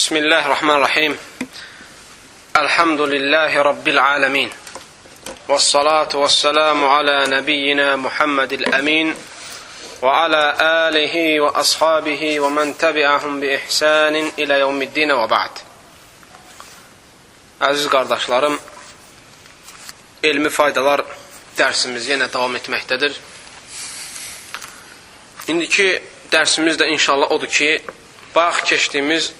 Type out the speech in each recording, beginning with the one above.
Bismillahirrahmanirrahim. Elhamdülillahi Rabbil alemin. Vessalatu vesselamu ala nebiyyina Muhammedil emin. Ve ala alihi ve ashabihi ve men tebi'ahum bi ihsanin ila yevmiddin ve ba'd. Aziz qardaşlarım, elmi faydalar dərsimiz yenə davam etməkdədir. İndiki dərsimiz də inşallah odur ki, bayaq keçdiyimiz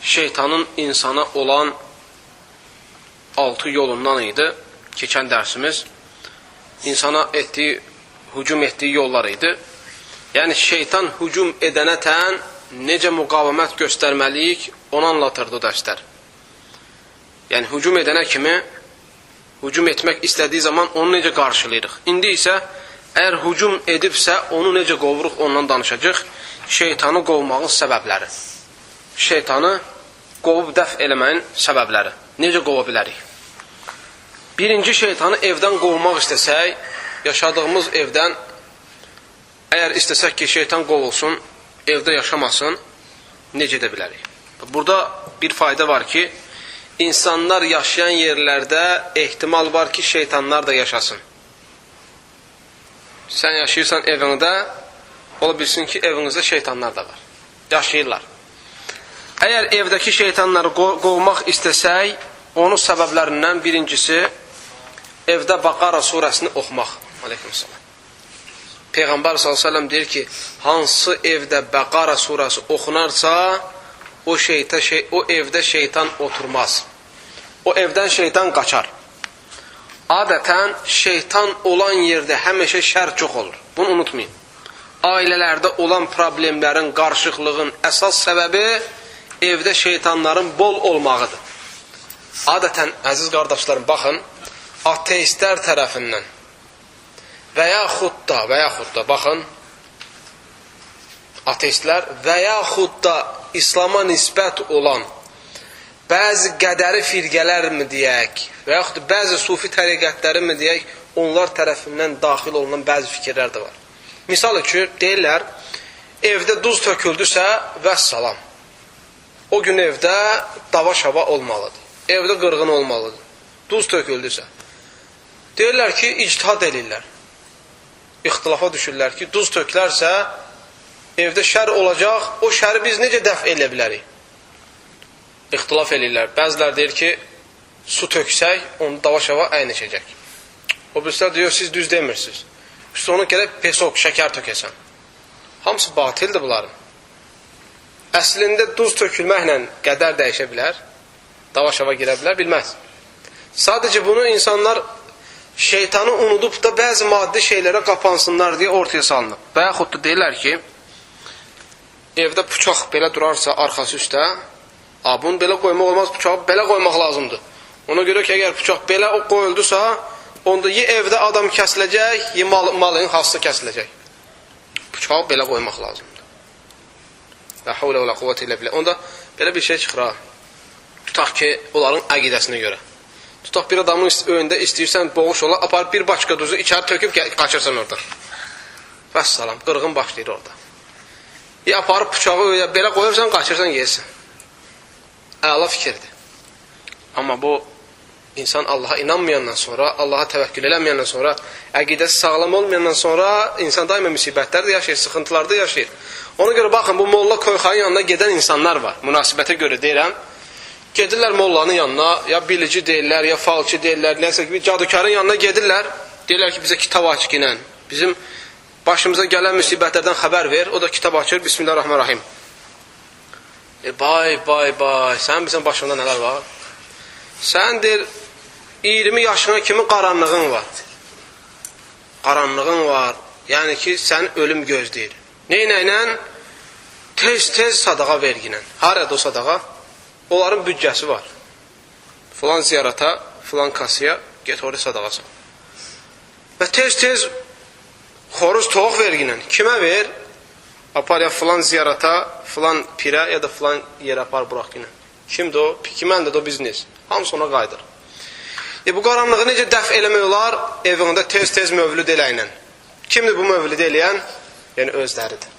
şeytanın insana olan 6 yolundan idi. Keçən dərsimiz insana hücum etdiyi yollar idi. Yəni şeytan hücum edənətən necə müqavimət göstərməliyik, onu anlatırdı o dərslər. Yəni hücum edənə kimi hücum etmək istədiyi zaman onu necə qarşılayırıq. İndi isə əgər hücum edibsə onu necə qovuruq, ondan danışacaq. Şeytanı qovmağın səbəbləri. Şeytanı qovub dəf eləməyin səbəbləri. Necə qova bilərik? Birinci, şeytanı evdən qovmaq istəsək, yaşadığımız evdən əgər istəsək ki, şeytan qovulsun, evdə yaşamasın, necə edə bilərik? Burada bir fayda var ki, insanlar yaşayan yerlərdə ehtimal var ki, şeytanlar da yaşasın. Sən yaşayırsan evində, ola bilsin ki, evinizdə şeytanlar da var. Yaşayırlar. Əgər evdəki şeytanları qovmaq istəsək, onun səbəblərindən birincisi, evdə Bəqara surəsini oxumaq. Aleykümselam. Peyğəmbər s.ə.v deyir ki, hansı evdə Bəqara surəsi oxunarsa, o evdə şeytan oturmaz. O evdən şeytan qaçar. Adətən, şeytan olan yerdə həmişə şər çox olur. Bunu unutmayın. Ailələrdə olan problemlərin, qarışıqlığın əsas səbəbi evdə şeytanların bol olmağıdır. Adətən, əziz qardaşlarım, baxın, ateistlər tərəfindən və yaxud da, baxın, ateistlər və yaxud da İslama nisbət olan bəzi qədəri firqələr mi deyək və yaxud da bəzi sufi təriqətləri mi deyək, onlar tərəfindən daxil olunan bəzi fikirlər də var. Misal üçün, deyirlər, evdə duz töküldüsə, vəssalam. O gün evdə dava-şava olmalıdır. Evdə qırğın olmalıdır. Duz töküldüsə. Deyirlər ki, ictihad edirlər. İxtilafa düşürlər ki, duz tökülərsə, evdə şər olacaq, o şəri biz necə dəf edə bilərik? İxtilaf edirlər. Bəzilər deyir ki, su töksək, onu dava-şava əyniçəcək. O birisilər deyir, siz düz demirsiniz. Üstə onu gələk pesok, şəkər tökəsən. Hamısı batildir bunların. Əslində duz tökülməklə qədər dəyişə bilər, dava-şava girə bilər, bilməz. Sadəcə bunu insanlar şeytanı unudub da bəzi maddi şeylərə qapansınlar deyə ortaya salınır. Və yaxud da deyirlər ki, evdə bıçaq belə durarsa arxası üstə, bunu belə qoymaq olmaz, bıçağı belə qoymaq lazımdır. Ona görə ki, əgər bıçaq belə qoyuldusa, onda ya evdə adam kəsiləcək, ya malın hası kəsiləcək. Bıçağı belə qoymaq lazımdır. La havlə və la quvvətə illə billah. Onda belə bir şey çıxır ha. Tutaq ki, onların əqidəsinə görə. Tutaq bir adamın önündə istəyirsən boğuş ola, aparıb bir başqa duzu içəri töküb qaçırsan orada. Vəssalam, qırğın başlayır orada. Ya aparıb bıçağı belə qoyursan, qaçırsan, yersin. Əla fikirdir. Amma bu, insan Allaha inanmayandan sonra, Allaha təvəkkül eləməyəndən sonra, əqidəsi sağlam olmayandan sonra insan daima müsibətlər də yaşayır, sıxıntılar da yaşayır. Ona görə baxın, bu molla Koyxanın yanına gedən insanlar var. Münasibətə görə deyirəm. Gedirlər mollanın yanına, ya bilici deyirlər, ya falçı deyirlər, nəsə gibi cadukarın yanına gedirlər. Deyirlər ki, bizə kitab açıq ilə, bizim başımıza gələn müsibətlərdən xəbər ver. O da kitab açır, Bismillahirrahmanirrahim. Bay, sən bilsən başımda nələr var? Sən deyir, 20 yaşına kimi qaranlığın var. Qaranlığın var, yəni ki, sən ölüm gözləyir. Neynəylə? Tez sadaqa verginə. Harada o sadaqa? Onların büdcəsi var. Filan ziyarata, filan kasıya get orada sadaqasan. Və tez xoruz toğuq verginə. Kimə ver? Apar ya filan ziyarata, filan pirə ya da filan yerə apar buraq günə. Kimdir o? Kiməndir o biznes? Hamısı ona qaydır. Bu qaranlığı necə dəf eləmək olar? Evində tez mövlüd eləylə. Kimdir bu mövlüd eləyən? Yəni özləridir.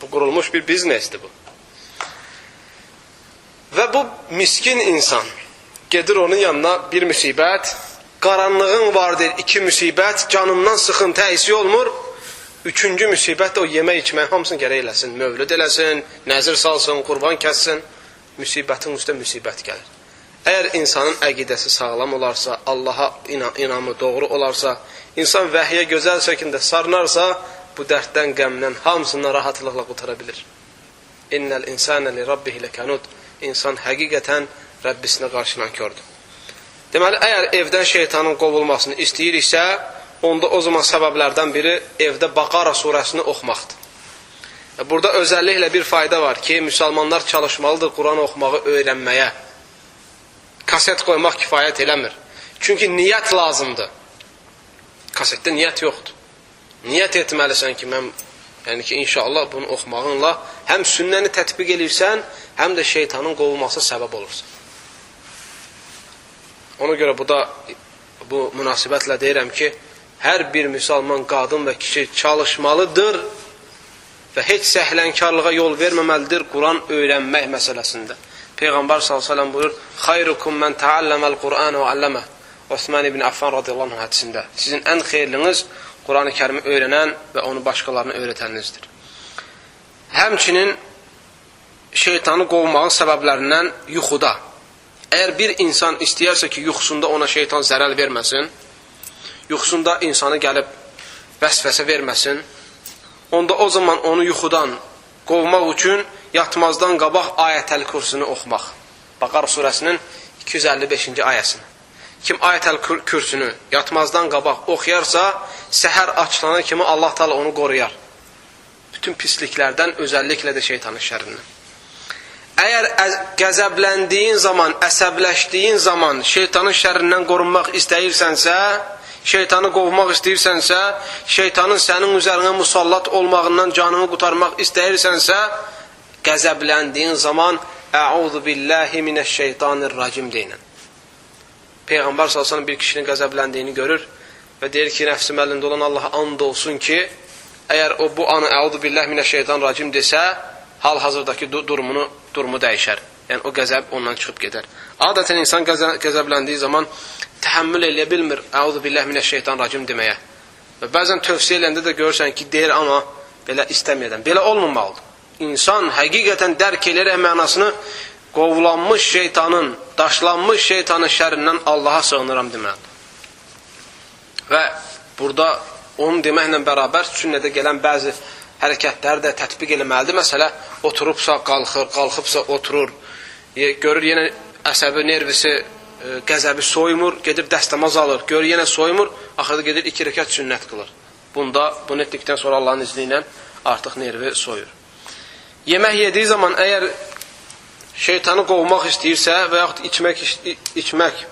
Bu qurulmuş bir biznesdir bu. Və bu miskin insan gedir onun yanına bir müsibət, qaranlığın var deyir, 2 müsibət, canından sıxıntı həysi olmur. 3-cü müsibət də o yemək içmək hamısını gərək eləsin, mövlüd eləsin, nəzir salsın, qurban kəssin. Müsibətin üstə müsibət gəlir. Əgər insanın əqidəsi sağlam olarsa, Allaha inamı doğru olarsa, insan vəhyə gözəl şəkildə sarınarsa, bu dərddən, qəmdən hamısından rahatlıqla qutara bilir. İnnəl insənə li rabbihi ləkanud. İnsan həqiqətən Rəbbisinə qarşı nankördür. Deməli, əgər evdən şeytanın qovulmasını istəyiriksə, onda o zaman səbəblərdən biri evdə Baqara surəsini oxumaqdır. Burada özəlliklə bir fayda var ki, müsəlmanlar çalışmalıdır Quran oxumağı öyrənməyə. Kaset qoymaq kifayət eləmir. Çünki niyyət lazımdır. Kasetdə niyyət yoxdur. Niyyət etməlisən ki, yəni ki, inşallah bunu oxumağınla həm sünnəni tətbiq edirsən, həm də şeytanın qovulması səbəb olursan. Ona görə bu münasibətlə deyirəm ki, hər bir müsəlman qadın və kişi çalışmalıdır və heç səhlənkarlığa yol verməməlidir Quran öyrənmək məsələsində. Peyğəmbər s.ə.v buyurur, xayrukum mən təalləməl Qur'an və alləmə. Osman ibn Affan radiyallahu anh hədisində. Sizin ən xeyirliniz Quran-ı Kərimi öyrənən və onu başqalarına öyrətəninizdir. Həmçinin şeytanı qovmağın səbəblərindən yuxuda. Əgər bir insan istəyərsə ki, yuxusunda ona şeytan zərər verməsin, yuxusunda insanı gəlib vəsvəsə verməsin, onda o zaman onu yuxudan qovmaq üçün yatmazdan qabaq Ayətəl Kürsünü oxumaq. Baqara surəsinin 255-ci ayəsini. Kim Ayətəl Kürsünü yatmazdan qabaq oxuyarsa, səhər açılana kimi Allah Teala onu qoruyar. Bütün pisliklərdən, özəlliklə də şeytanın şərrindən. Əgər qəzəbləndiyin zaman, əsəbləşdiyin zaman şeytanın şərrindən qorunmaq istəyirsənsə, şeytanı qovmaq istəyirsənsə, şeytanın sənin üzərinə musallat olmağından canını qurtarmaq istəyirsənsə, qəzəbləndiyin zaman Əuzu billahi minəşşeytanirracim deyinən. Peyğəmbər s.ə.v bir kişinin qəzəbləndiyini görür və deyir ki, nəfsim əlində olan Allaha and olsun ki, əgər o bu anı Əuzu billahi minəşşeytanirracim desə, hal-hazırdakı durumu dəyişər. Yəni, o qəzəb ondan çıxıb gedər. Adətən insan qəzəbləndiyi zaman təhəmmül eləyə bilmir Əuzu billahi minəşşeytanirracim deməyə. Və bəzən tövsiyə eləndə də görürsən ki, deyir, amma belə istəməyədən. Belə olmamalıdır. İnsan həqiqətən dərk eləyərək mənasını qovulanmış şeytanın, daşlanmış şeytanın şərrindən Allaha sığınıram deməlidir. Və burada onu deməklə bərabər sünnədə gələn bəzi hərəkətləri də tətbiq eləməlidir. Məsələ, oturubsa qalxır, qalxıbsa oturur. Görür yenə əsəbi, nervisi, qəzəbi soymur, gedir dəstəmaz alır. Görür yenə soymur, axırda gedir 2 rəkət sünnət qılır. Bunu etdikdən sonra Allahın izni ilə artıq nervi soyur. Yemək yediyi zaman əgər şeytanı qovmaq istəyirsə və yaxud içmək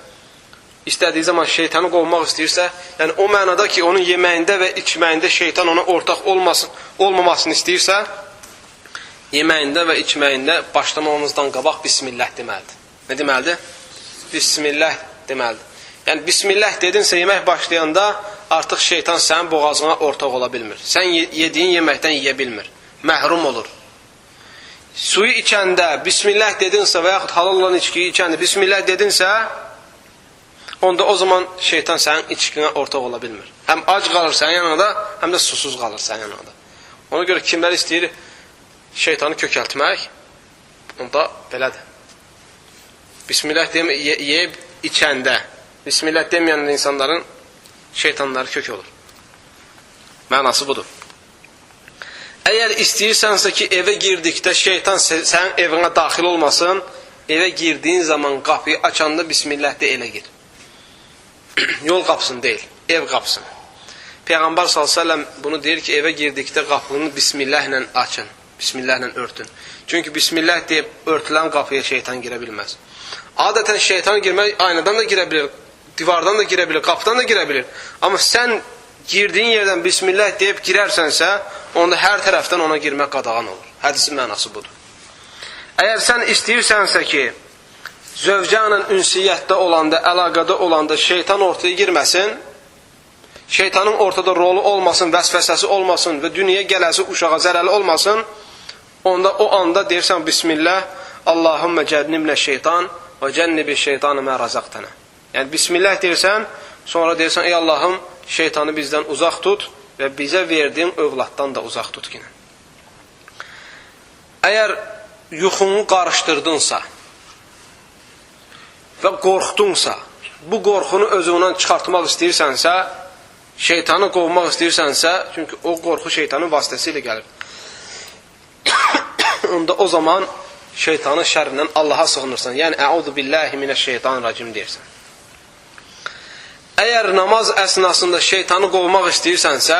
istədiyi zaman şeytanı qovmaq istəyirsə, yəni o mənada ki, onun yeməyində və içməyində şeytan ona ortaq olmamasını istəyirsə, yeməyində və içməyində başlamamızdan qabaq Bismillah deməlidir. Nə deməlidir? Bismillah deməlidir. Yəni, Bismillah dedinsə yemək başlayanda artıq şeytan sənin boğazına ortaq ola bilmir. Sən yediyin yeməkdən yeyə bilmir. Məhrum olur. Suyu içəndə Bismillah dedinsə və yaxud halal olan içkiyi içəndə Bismillah dedinsə, onda o zaman şeytan sənin içkinə ortaq ola bilmir. Həm ac qalır sənin yanında, həm də susuz qalır sənin yanında. Ona görə kimlər istəyir şeytanı kökəltmək, onda belədir. Bismillah yeyib içəndə, Bismillah deməyən insanların şeytanları kök olur. Mənası budur. Əgər istəyirsənsə ki, evə girdikdə şeytan sənin evinə daxil olmasın, evə girdiyin zaman qapıyı açanda Bismillah de elə gir. Yol qapısını deyil, ev qapısını. Peyğəmbər s.ə.v bunu deyir ki, evə girdikdə qapını Bismillah ilə açın, Bismillah ilə örtün. Çünki Bismillah deyib örtülən qapıya şeytan girə bilməz. Adətən şeytan girmək aynadan da girə bilir, divardan da girə bilir, qapıdan da girə bilir. Amma sən girdiyin yerdən Bismillah deyib girərsənsə, onda hər tərəfdən ona girmək qadağan olur. Hədisin mənası budur. Əgər sən istəyirsənsə ki, zövcənlə ünsiyyətdə olanda, əlaqədə olanda şeytan ortaya girməsin, şeytanın ortada rolu olmasın, vəsvəsəsi olmasın və dünyaya gələsi uşağa zərəli olmasın, onda o anda deyirsən Bismillah, Allahümmə cənnibnə şeytan və cənnibi şeytanı mə razaqtana. Yəni, bismillah deyirsən, sonra deyirsən, ey Allahım, şeytanı bizdən uzaq tut və bizə verdiyin övladdan da uzaq tut ki. Əgər yuxunu qarışdırdınsa və qorxdunsa, bu qorxunu özündən çıxartmaq istəyirsənsə, şeytanı qovmaq istəyirsənsə, çünki o qorxu şeytanın vasitəsilə gəlir. Onda o zaman şeytanın şərrindən Allaha sığınırsan. Yəni, əuzu billahi minəşşeytanirracim deyirsən. Əgər namaz əsnasında şeytanı qovmaq istəyirsənsə,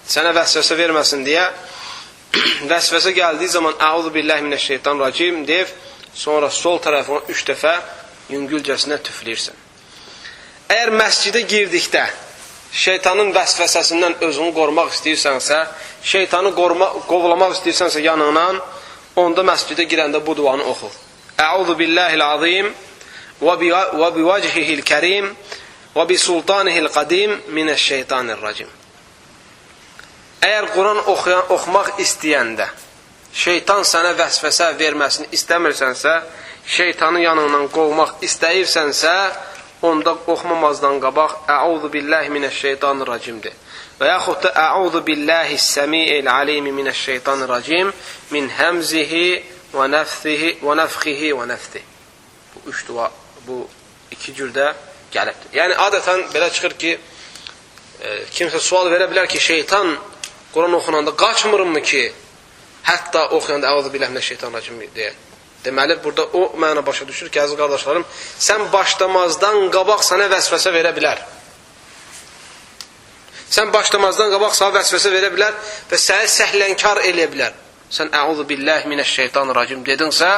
sənə vəsvəsə verməsin deyə, vəsvəsə gəldiyi zaman əuzu billahi minəşşeytanirracim deyib, sonra sol tərəfini 3 dəfə yüngülcəsinə tüfləyirsən. Əgər məscidə girdikdə şeytanın vəsvəsəsindən özünü qorumaq istəyirsənsə, şeytanı qovlamaq istəyirsənsə yanından, onda məscidə girəndə bu duanı oxu. Əuzu billahil azim və bivəcihil kərim və bisultanihil qadim minəşşeytanirracim. Əgər Quran oxumaq istəyəndə şeytan sənə vəsvəsə verməsini istəmirsənsə, şeytanı yanından qovmaq istəyirsənsə, onda oxumamazdan qabaq əuzu billahi minəşşeytanirracimdir. Və yaxud da əuzu billahi səmi'il alimi minəşşeytanirracim min həmzihi və nəfxihi və nəfthi. Bu 3 dua, bu 2 cürdə gəlibdir. Yəni, adətən belə çıxır ki, kimsə sual verə bilər ki, şeytan Quran oxunanda qaçmırmı ki, hətta oxuyanda əuzu billahi minəşşeytanirracim deyək. Deməli, burada o məna başa düşür ki, əziz qardaşlarım, sən başlamazdan qabaq sənə vəsvəsə verə bilər. Sən başlamazdan qabaq sənə vəsvəsə verə bilər və səni səhlənkar eləyə bilər. Sən əuzu billahi minəşşeytanirracim dedinsə,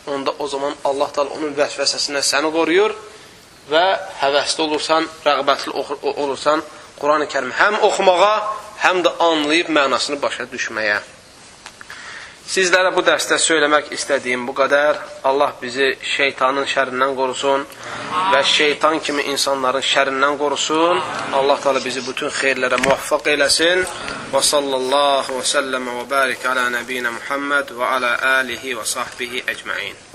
onda o zaman Allah Teala onun vəsvəsəsindən səni qoruyur və həvəsli olursan, rəğbətli olursan Quran-ı Kərimi həm oxumağa, həm də anlayıb mənasını başa düşməyə. Sizlərə bu dərsdə söyləmək istədiyim bu qədər. Allah bizi şeytanın şərrindən qorusun və şeytan kimi insanların şərrindən qorusun. Allah Teala bizi bütün xeyirlərə muvaffaq eləsin. Və sallallahu və səlləmə və bərik alə nəbiyinə Muhammed və alə alihi və sahbihi əcməin.